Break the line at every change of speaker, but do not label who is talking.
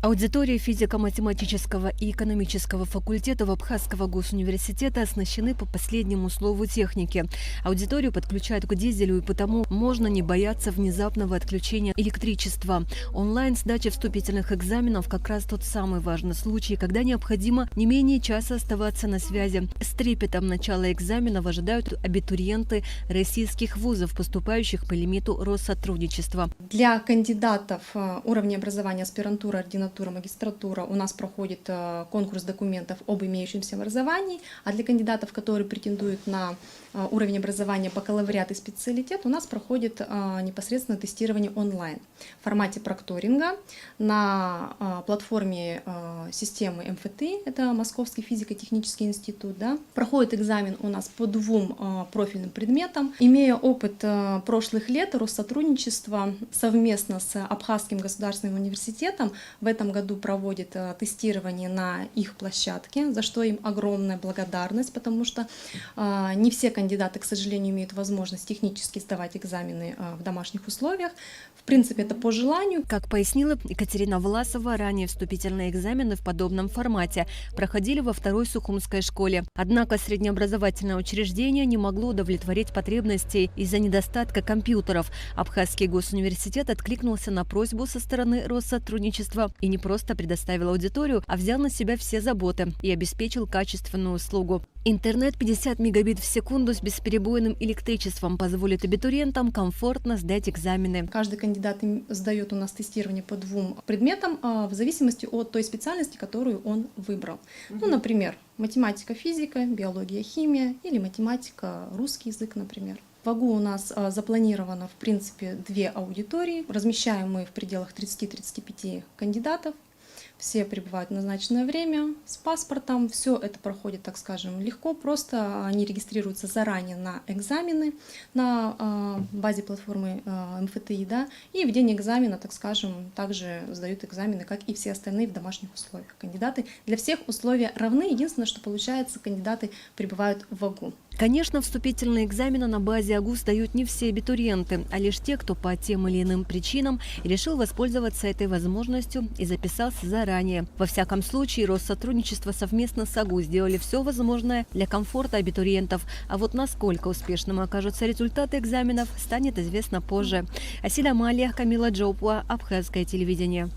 Аудитории физико-математического и экономического факультетов Абхазского госуниверситета оснащены по последнему слову техники. Аудиторию подключают к дизелю, и потому можно не бояться внезапного отключения электричества. Онлайн-сдача вступительных экзаменов как раз тот самый важный случай, когда необходимо не менее часа оставаться на связи. С трепетом начала экзаменов ожидают абитуриенты российских вузов, поступающих по лимиту Россотрудничества.
Для кандидатов уровня образования аспирантура, ординатура, магистратура у нас проходит конкурс документов об имеющемся образовании, а для кандидатов, которые претендуют на уровень образования бакалавриат и специалитет, у нас проходит непосредственно тестирование онлайн в формате прокторинга на платформе системы МФТИ, это Московский физико-технический институт. Да. Проходит экзамен у нас по двум профильным предметам. Имея опыт прошлых лет Россотрудничества совместно с Абхазским государственным университетом в этом году проводит тестирование на их площадке, за что им огромная благодарность, потому что не все кандидаты, к сожалению, имеют возможность технически сдавать экзамены в домашних условиях. В принципе, это по желанию.
Как пояснила Екатерина Власова, ранее вступительные экзамены в подобном формате проходили во второй Сухумской школе. Однако среднеобразовательное учреждение не могло удовлетворить потребностей из-за недостатка компьютеров. Абхазский госуниверситет откликнулся на просьбу со стороны Россотрудничества и не просто предоставил аудиторию, а взял на себя все заботы и обеспечил качественную услугу. Интернет 50 мегабит в секунду с бесперебойным электричеством позволит абитуриентам комфортно сдать экзамены.
Каждый кандидат сдает у нас тестирование по двум предметам в зависимости от той специальности, которую он выбрал. Ну, например, математика, физика, биология, химия или математика, русский язык, например. В ВАГУ у нас запланировано, в принципе, 2 аудитории. Размещаем мы в пределах 30-35 кандидатов. Все прибывают в назначенное время с паспортом. Все это проходит, так скажем, легко, просто они регистрируются заранее на экзамены на базе платформы МФТИ, да, и в день экзамена, так скажем, также сдают экзамены, как и все остальные в домашних условиях. Кандидаты для всех условия равны, единственное, что получается, кандидаты прибывают в ВАГУ.
Конечно, вступительные экзамены на базе АГУ сдают не все абитуриенты, а лишь те, кто по тем или иным причинам решил воспользоваться этой возможностью и записался заранее. Во всяком случае, Россотрудничество совместно с АГУ сделали все возможное для комфорта абитуриентов, а вот насколько успешным окажутся результаты экзаменов, станет известно позже. Асиля Малия, Камила Джоупуа, Абхазское телевидение.